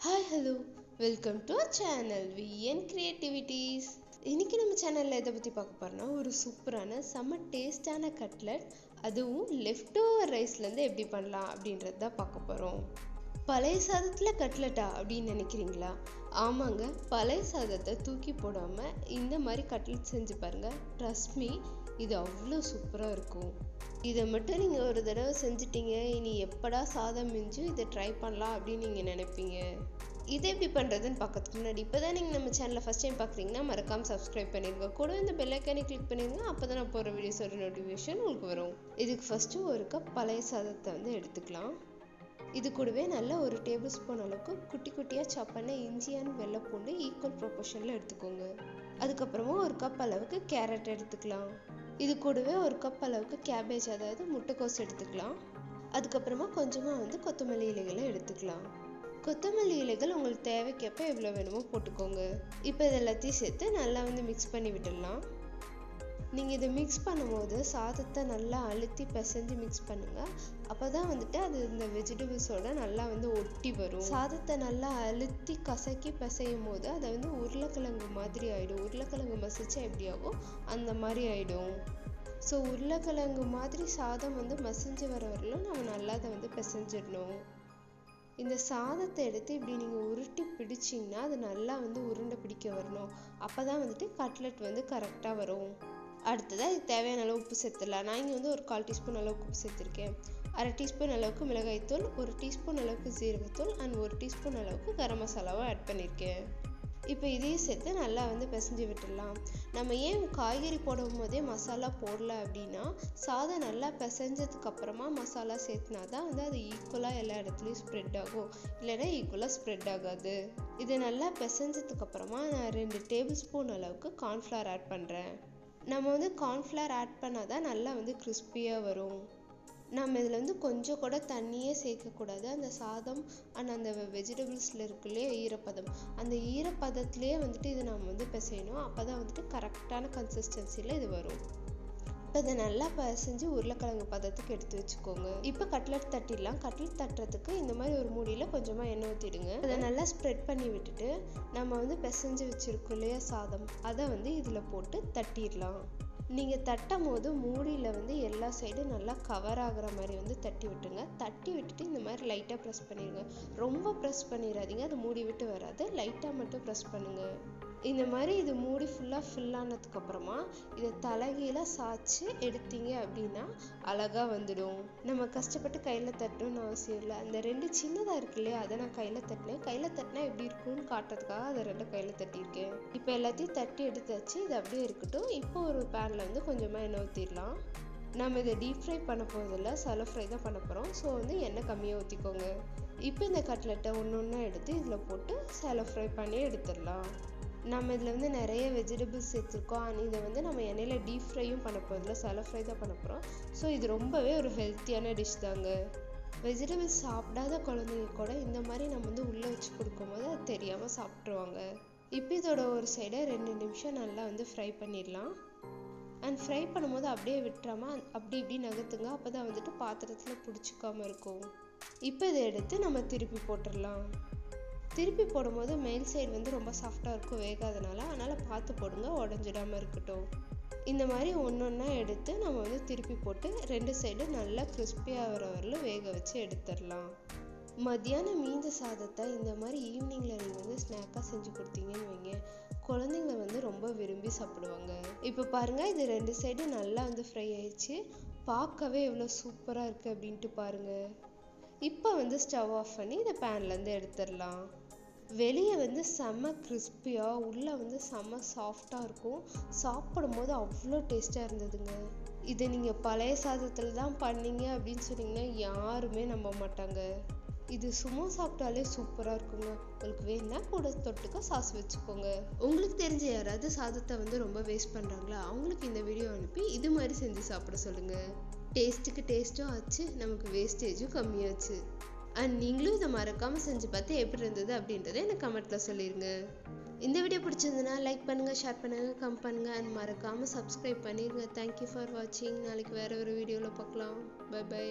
Hi hello welcome to our channel VN creativities. இன்றைக்கி நம்ம சேனலில் எதை பற்றி பார்க்க போகிறோம்னா ஒரு சூப்பரான செம்ம டேஸ்டான கட்லட், அதுவும் லெஃப்ட் ஓவர் ரைஸ்லேருந்து எப்படி பண்ணலாம் அப்படின்றது தான் பார்க்க போகிறோம். பழைய சாதத்தில் கட்லட்டா அப்படின்னு நினைக்கிறீங்களா? ஆமாங்க, பழைய சாதத்தை தூக்கி போடாமல் இந்த மாதிரி கட்லட் செஞ்சு பாருங்கள். ட்ரஸ்ட் மீ, இது அவ்வளோ சூப்பராக இருக்கும். இதை மட்டும் நீங்கள் ஒரு தடவை செஞ்சிட்டீங்க, இனி எப்படா சாதம் மிஞ்சும் இதை ட்ரை பண்ணலாம் அப்படின்னு நீங்கள் நினைப்பீங்க. இதை எப்படி பண்ணுறதுன்னு பார்க்கறதுக்கு முன்னாடி இப்போ தான் நீங்கள் நம்ம சேனலை ஃபஸ்ட் டைம் பார்க்குறீங்கன்னா மறக்காமல் சப்ஸ்கிரைப் பண்ணிடுங்க. கூட இந்த பெல் ஐக்கானை கிளிக் பண்ணிடுங்க. அப்போ தான் நான் போகிற வீடியோஸோட நோட்டிஃபிகேஷன் உங்களுக்கு வரும். இதுக்கு ஃபஸ்ட்டு ஒரு கப் பழைய சாதத்தை எடுத்துக்கலாம். இது கூடவே நல்ல ஒரு டேபிள் ஸ்பூன் அளவுக்கு குட்டி குட்டியாக சாப் பண்ண இஞ்சி அண்ட் வெள்ளை பூண்டு ஈக்குவல் ப்ரொபோர்ஷனில் எடுத்துக்கோங்க. அதுக்கப்புறமா ஒரு கப் அளவுக்கு கேரட் எடுத்துக்கலாம். இது கூடவே ஒரு கப் அளவுக்கு கேபேஜ், அதாவது முட்டைக்கோஸ் எடுத்துக்கலாம். அதுக்கப்புறமா கொஞ்சமாக கொத்தமல்லி இலைகளை எடுத்துக்கலாம். கொத்தமல்லி இலைகள் உங்களுக்கு தேவைக்கப்போ எவ்வளோ வேணுமோ போட்டுக்கோங்க. இப்போ இது எல்லாத்தையும் சேர்த்து நல்லா மிக்ஸ் பண்ணி விட்டுடலாம். நீங்கள் இதை மிக்ஸ் பண்ணும்போது சாதத்தை நல்லா அழுத்தி பிசைஞ்சு மிக்ஸ் பண்ணுங்கள். அப்போ தான் அது இந்த வெஜிடபிள்ஸோட நல்லா ஒட்டி வரும். சாதத்தை நல்லா அழுத்தி கசக்கி பிசையும் போது அதை உருளைக்கிழங்கு மாதிரி ஆகிடும். உருளைக்கிழங்கு மசிச்சா எப்படி ஆகும் அந்த மாதிரி ஆகிடும். ஸோ உருளைக்கிழங்கு மாதிரி சாதம் மசிஞ்சு வர வரலும் நம்ம நல்லா அதை பிசைஞ்சிடணும். இந்த சாதத்தை எடுத்து இப்படி நீங்கள் உருட்டி பிடிச்சிங்கன்னா அது நல்லா உருண்டை பிடிக்க வரணும். அப்போ தான் கட்லெட் கரெக்டாக வரும். அடுத்ததாக இது தேவையான அளவு உப்பு சேர்த்துடலாம். நான் இங்கே ஒரு 1/4 டீஸ்பூன் அளவுக்கு உப்பு சேர்த்துருக்கேன். 1/2 டீஸ்பூன் அளவுக்கு மிளகாய்த்தூள், 1 டீஸ்பூன் அளவுக்கு ஜீரகத்தூள் அண்ட் 1 டீஸ்பூன் அளவுக்கு கரம் மசாலாவை ஆட் பண்ணியிருக்கேன். இப்போ இதையும் சேர்த்து நல்லா பிசைஞ்சு விட்டுடலாம். நம்ம ஏன் காய்கறி போடும் போதே மசாலா போடல அப்படின்னா, சாதம் நல்லா பிசைஞ்சதுக்கு அப்புறமா மசாலா சேர்த்துனா தான் அது ஈக்குவலாக எல்லா இடத்துலையும் ஸ்ப்ரெட் ஆகும். இல்லைன்னா ஈக்குவலாக ஸ்ப்ரெட் ஆகாது. இது நல்லா பிசைஞ்சதுக்கு அப்புறமா நான் 2 டேபிள் ஸ்பூன் அளவுக்கு கார்ன்ஃப்ளவர் ஆட் பண்ணுறேன். நம்ம கார்ன்ஃப்ளவர் ஆட் பண்ணால் தான் நல்லா கிறிஸ்பியாக வரும். நம்ம இதில் கொஞ்சம் கூட தண்ணியே சேர்க்கக்கூடாது. அந்த சாதம் அண்ட் அந்த வெஜிடபிள்ஸில் இருக்குல்லையே ஈரப்பதம், அந்த ஈரப்பதத்துலேயே இது நம்ம பிசையணும். அப்போ தான் கரெக்டான கன்சிஸ்டன்சியில் இது வரும். இப்போ இதை நல்லா பிசைஞ்சு உருளைக்கிழங்கு பதத்துக்கு எடுத்து வச்சுக்கோங்க. இப்போ கட்லட் தட்டிடலாம். கட்லட் தட்டுறதுக்கு இந்த மாதிரி ஒரு மூடியில் கொஞ்சமாக எண்ணெய் ஊற்றிடுங்க. அதை நல்லா ஸ்ப்ரெட் பண்ணி விட்டுட்டு நம்ம பிசைஞ்சு வச்சுருக்கோம் இல்லையா சாதம், அதை இதில் போட்டு தட்டிடலாம். நீங்கள் தட்டும் போது மூடியில் எல்லா சைடும் நல்லா கவர் ஆகிற மாதிரி தட்டி விட்டுருங்க. தட்டி விட்டுட்டு இந்த மாதிரி லைட்டாக ப்ரெஸ் பண்ணிடுங்க. ரொம்ப ப்ரெஸ் பண்ணிடாதீங்க, அது மூடி விட்டு வராது. லைட்டாக மட்டும் ப்ரெஸ் பண்ணுங்கள். இந்த மாதிரி இது மூடி ஃபுல்லாக ஃபில் ஆனதுக்கப்புறமா இதை தலைகீழ சாய்ச்சி எடுத்தீங்க அப்படின்னா அழகாக வந்துடும். நம்ம கஷ்டப்பட்டு கையில் தட்டணும்னு அவசியம் இல்லை. அந்த 2 சின்னதாக இருக்கு இல்லையா, அதை நான் கையில் தட்டினேன். கையில் தட்டினா எப்படி இருக்கும்னு காட்டுறதுக்காக அதை 2 கையில் தட்டியிருக்கேன். இப்போ எல்லாத்தையும் தட்டி எடுத்தாச்சு. இது அப்படியே இருக்கட்டும். இப்போ ஒரு பேனில் கொஞ்சமாக எண்ணெய் ஊற்றிடலாம். நம்ம இதை டீப் ஃப்ரை பண்ண போகிறதில்ல, சலோ ஃப்ரை தான் பண்ண போகிறோம். ஸோ எண்ணெய் கம்மியாக ஊற்றிக்கோங்க. இப்போ இந்த கட்லெட்டை ஒன்று ஒன்றா எடுத்து இதில் போட்டு சலோ ஃப்ரை பண்ணி எடுத்துடலாம். நம்ம இதில் நிறைய வெஜிடபிள்ஸ் சேர்த்துருக்கோம். அண்ட் இதை நம்ம எண்ணெயில் டீப் ஃப்ரையும் பண்ண போகிறதில்ல, சலோ ஃப்ரை தான் பண்ண போகிறோம். ஸோ இது ரொம்பவே ஒரு ஹெல்த்தியான டிஷ் தாங்க. வெஜிடபிள்ஸ் சாப்பிடாத குழந்தைங்க கூட இந்த மாதிரி நம்ம உள்ளே வச்சு கொடுக்கும்போது அது தெரியாமல் சாப்பிட்ருவாங்க. இப்போ இதோட ஒரு சைடை 2 நிமிஷம் நல்லா ஃப்ரை பண்ணிடலாம். அண்ட் ஃப்ரை பண்ணும்போது அப்படியே விட்டுறாமல் அப்படி இப்படி நகர்த்துங்க. அப்போ தான் பாத்திரத்தில் பிடிச்சிக்காமல் இருக்கும். இப்போ இதை எடுத்து நம்ம திருப்பி போட்டுடலாம். திருப்பி போடும்போது மேல் சைடு ரொம்ப சாஃப்டாக இருக்கும் வேகாதனால, அதனால் பார்த்து போடுங்க, உடஞ்சிடாமல் இருக்கட்டும். இந்த மாதிரி ஒன்று ஒன்றா எடுத்து நம்ம திருப்பி போட்டு 2 சைடும் நல்லா கிறிஸ்பியாக வர வரலும் வேக வச்சு எடுத்துடலாம். மத்தியானம் மீந்த சாதத்தை இந்த மாதிரி ஈவினிங்கில் நீங்கள் ஸ்நாக்காக செஞ்சு கொடுத்தீங்கன்னு வைங்க, குழந்தைங்க ரொம்ப விரும்பி சாப்பிடுவாங்க. இப்போ பாருங்கள், இது 2 சைடும் நல்லா ஃப்ரை ஆயிடுச்சு. பார்க்கவே எவ்வளோ சூப்பராக இருக்குது அப்படின்ட்டு பாருங்கள். இப்போ ஸ்டவ் ஆஃப் பண்ணி இதை பேன்லேருந்து எடுத்துடலாம். வெளியே செம்ம கிறிஸ்பியாக, உள்ளே செம்ம சாஃப்டாக இருக்கும். சாப்பிடும்போது அவ்வளோ டேஸ்ட்டாக இருந்ததுங்க. இதை நீங்கள் பழைய சாதத்தில் தான் பண்ணீங்க அப்படின்னு சொன்னீங்கன்னா யாருமே நம்ப மாட்டாங்க. இது சும்மா சாப்பிட்டாலே சூப்பராக இருக்குங்க. உங்களுக்கு வேணுன்னா கூட தொட்டுக்க சாஸ் வச்சுக்கோங்க. உங்களுக்கு தெரிஞ்ச யாராவது சாதத்தை ரொம்ப வேஸ்ட் பண்ணுறாங்களா, அவங்களுக்கு இந்த வீடியோ அனுப்பி இது மாதிரி செஞ்சு சாப்பிட சொல்லுங்கள். டேஸ்ட்டுக்கு டேஸ்ட்டும் ஆச்சு, நமக்கு வேஸ்டேஜும் கம்மியாச்சு. அண்ட் நீங்களும் இதை மறக்காமல் செஞ்சு பார்த்து எப்படி இருந்தது அப்படின்றத எனக்கு கமெண்ட்டில் சொல்லிடுங்க. இந்த வீடியோ பிடிச்சிருந்ததுன்னா லைக் பண்ணுங்கள், ஷேர் பண்ணுங்கள், கமெண்ட் பண்ணுங்கள் அண்ட் மறக்காமல் சப்ஸ்கிரைப் பண்ணிடுங்க. தேங்க்யூ ஃபார் வாட்சிங். நாளைக்கு வேறு ஒரு வீடியோவில் பார்க்கலாம். Bye by.